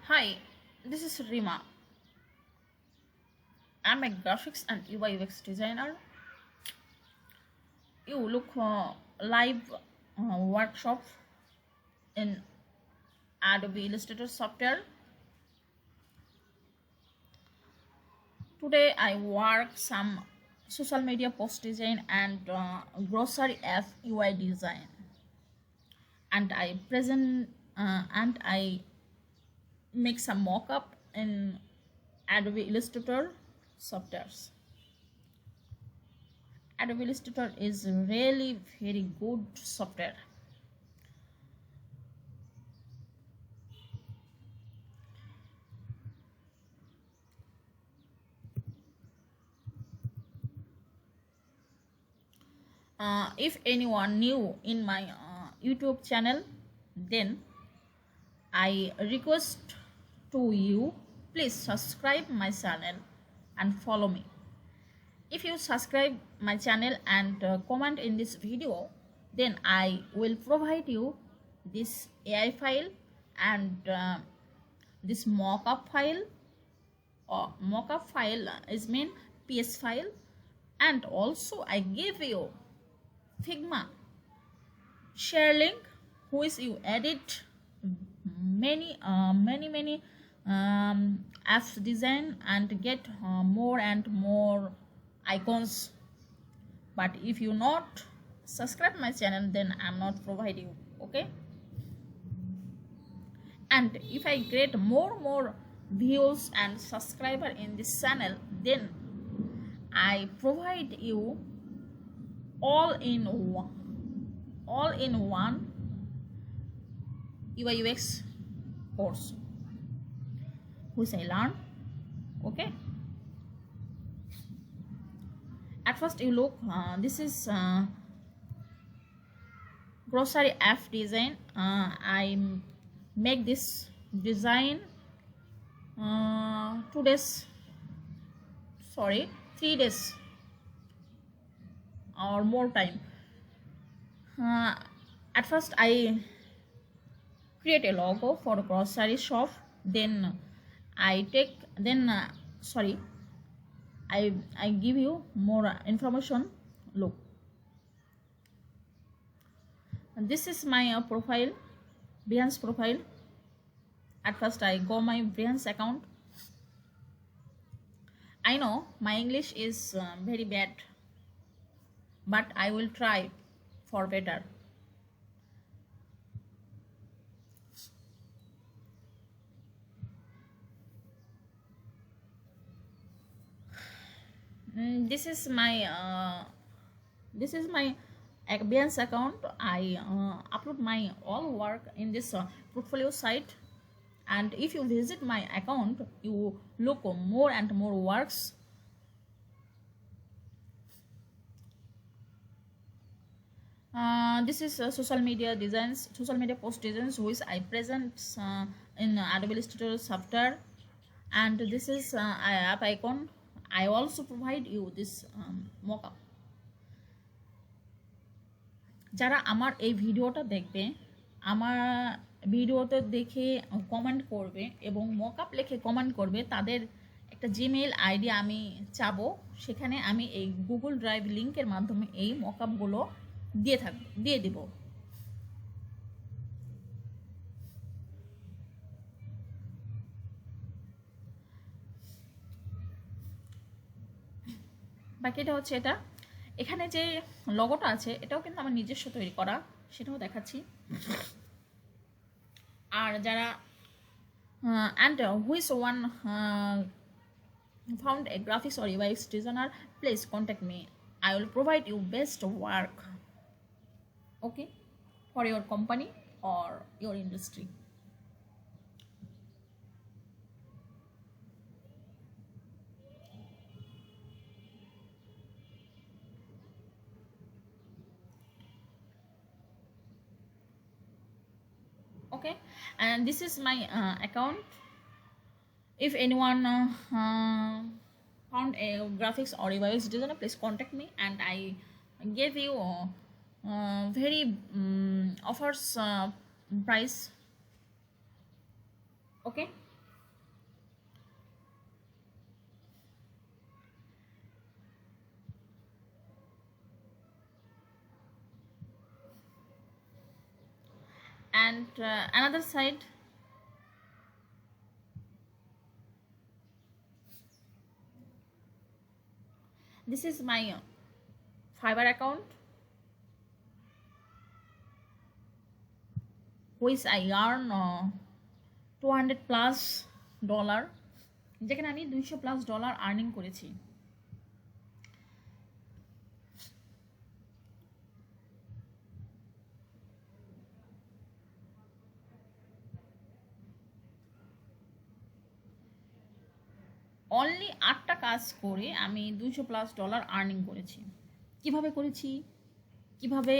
Hi, this is Rima. I'm a graphics and UI UX designer. You look live workshop in Adobe Illustrator software. Today I work some social media post design and grocery app UI design, and I make some mock-up in Adobe Illustrator softwares. Adobe Illustrator is really very good software. If anyone new in my YouTube channel, then I request to you, please subscribe my channel and follow me. If you subscribe my channel and comment in this video, then I will provide you this AI file and this mockup file, or mockup file is mean PS file, and also I give you Figma share link, which you edit many apps design and get more and more icons. But if you not subscribe my channel, then I'm not provide you. Okay, and if I get more views and subscriber in this channel, then I provide you all in one UI UX course which I learn. Okay, at first you look, this is grocery app design. I make this design 2 days, sorry, 3 days or more time. At first I create a logo for a grocery shop, then I take then sorry, I give you more information. Look, and this is my profile, Behance profile. At first I go my Behance account. I know my English is very bad, but I will try for better. This is my Behance account. I upload my all work in this portfolio site, and if you visit my account, you look more and more works. This is social media designs, social media post designs, which I present in Adobe Illustrator software, and this is app icon. I also provide you this mockup. যারা আমার এই ভিডিওটা দেখবে, আমার ভিডিওতে দেখে comment করবে এবং মকআপ লিখে কমেন্ট করবে, তাদের একটা জিমেইল আইডি আমি চাবো, সেখানে আমি এই গুগল ড্রাইভ লিংকের মাধ্যমে এই মকআপগুলো দিয়ে দেব। বাকিটা হচ্ছে এটা, এখানে যে লোগোটা আছে এটাও কিন্তু আমার নিজস্ব তৈরি করা, সেটাও দেখাচ্ছি। আর যারা and which one found a graphics or UX designer, please contact me. I will provide you best work, okay, for your company or your industry. Okay, and this is my account. If anyone found a graphics or UX designer, please contact me, and I give you very offers price. Okay, and another side, this is my Fiverr account, which I earn $200+, যেখানে আমি $200+ earning করেছি। Only 8টা কাজ করে আমি $200+ earning করেছি। কিভাবে করেছি, কিভাবে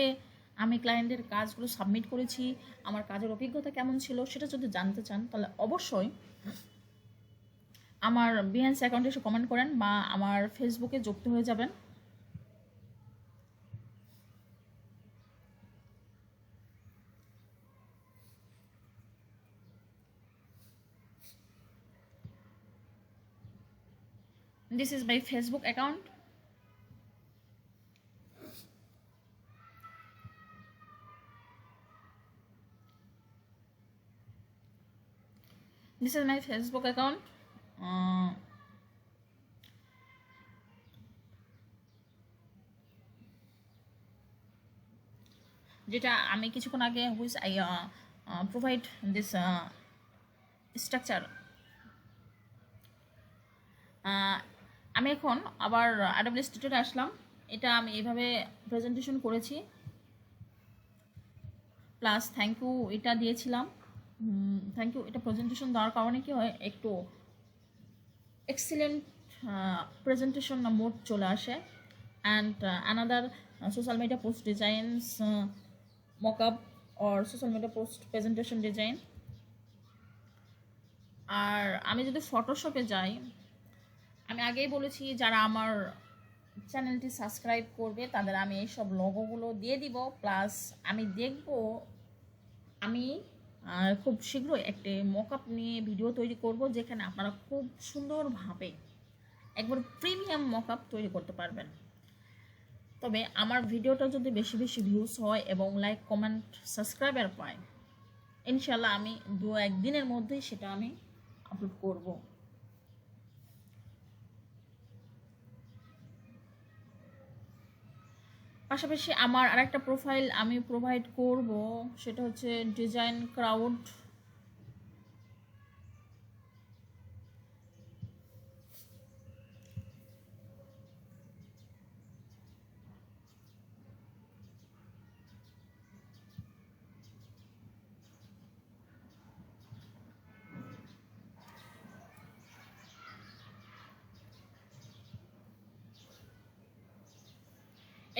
আমি ক্লায়েন্টের কাজগুলো সাবমিট করেছি, আমার কাজের অভিজ্ঞতা কেমন ছিল, সেটা যদি জানতে চান তাহলে অবশ্যই আমার বিহাইন্স অ্যাকাউন্টে এসে কমেন্ট করেন বা আমার ফেসবুকে যুক্ত হয়ে যাবেন। This is my Facebook account. This is my Facebook account. যেটা আমি কিছুক্ষণ আগে which I provide this structure. আমি এখন আবার AWS টিউটোরিয়ালে আসলাম। এটা আমি এইভাবে প্রেজেন্টেশন করেছি, প্লাস থ্যাংক ইউ এটা দিয়েছিলাম। থ্যাংক ইউ এটা প্রেজেন্টেশন দেওয়ার কারণে কি হয়, একটু এক্সিলেন্ট প্রেজেন্টেশন মোড চলে আসে। And another social media post designs mockup or social media post presentation design. আর আমি যদি ফটোশপে যাই, আমি আগেই বলেছি যারা আমার চ্যানেলটি সাবস্ক্রাইব করবে তাদের আমি এইসব লোগোগুলো দিয়ে দিব। প্লাস আমি দেখব, আমি খুব শীঘ্রই একটি মকআপ নিয়ে ভিডিও তৈরি করব, যেখানে আপনারা খুব সুন্দরভাবে একবার প্রিমিয়াম মকআপ তৈরি করতে পারবেন। তবে আমার ভিডিওটা যদি বেশি বেশি ভিউজ হয় এবং লাইক কমেন্ট সাবস্ক্রাইবার পায়, ইনশাল্লাহ আমি 2-1 দিনের মধ্যেই সেটা আমি আপলোড করব। পাশাপাশি আমার আরেকটা প্রোফাইল আমি প্রোভাইড করব, সেটা হচ্ছে ডিজাইন ক্রাউড।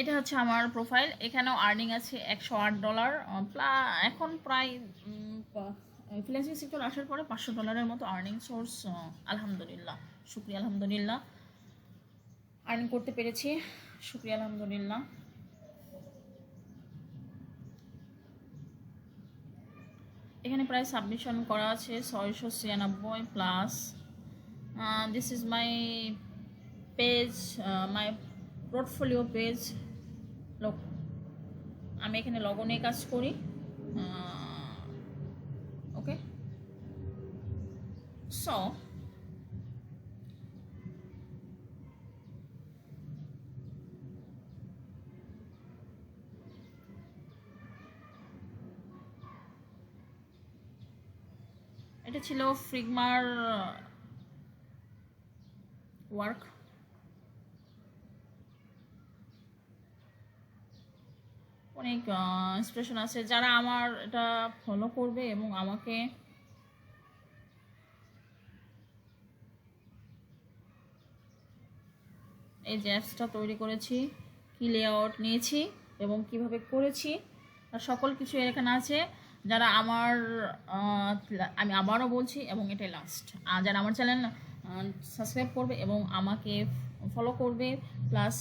এটা হচ্ছে আমার প্রোফাইল। এখানেও আর্নিং আছে $108। এখন প্রায় ফ্রিল্যান্সিং সেক্টর আসার পরে $500 মতো আর্নিং সোর্স, আলহামদুলিল্লাহ, শুক্রিয়া আলহামদুলিল্লাহ, আর্নিং করতে পেরেছি, শুক্রিয়া আলহামদুলিল্লাহ। এখানে প্রায় সাবমিশন করা আছে 696 plus. This is my page, my portfolio page. আমি এখানে লগো নিয়ে কাজ করি। ওকে, সো এটা ছিল ফিগমার ওয়ার্ক। অনেক ইন্সপিরেশন আছে, যারা আমার এটা ফলো করবে এবং আমাকে এই যে অ্যাপসটা তৈরি করেছি, কি লেআউট নিয়েছি এবং কিভাবে করেছি, আর সকল কিছু এখানে আছে। যারা আমার আমি আবারও বলছি এবং এটাই লাস্ট, যারা আমার চ্যানেল সাবস্ক্রাইব করবে এবং আমাকে ফলো করবে, প্লাস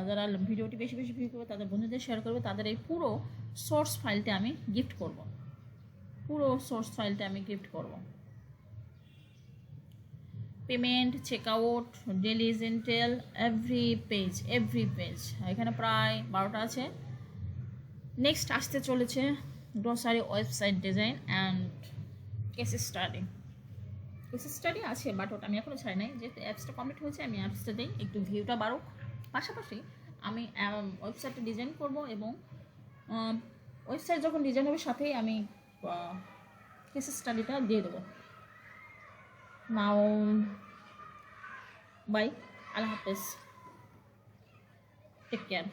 যারা ভিডিওটি বেশি বেশি ভিউ করবে, তাদের বন্ধুদের শেয়ার করবে, তাদের এই পুরো সোর্স ফাইলটা আমি গিফট করব, পুরো সোর্স ফাইলটা আমি গিফট করব। Payment, checkout, daily Intel, every page, এখানে প্রায় 12টা আছে। নেক্সট আসতে চলেছে grocery website design and case study. Case study আছে বাট ওটা আমি এখনও ছাড়ি নাই, যেহেতু অ্যাপসটা কমপ্লিট হয়েছে আমি অ্যাপসটা দিই একটু ভিউটা বাড়ুক। পাশাপাশি আমি ওয়েবসাইটটা ডিজাইন করব এবং ওয়েবসাইট যখন ডিজাইন হবে সাথেই আমি কেস স্টাডিটা দিয়ে দেবো। নাও বাই, আল্লাহ হাফেজ, টেক কেয়ার।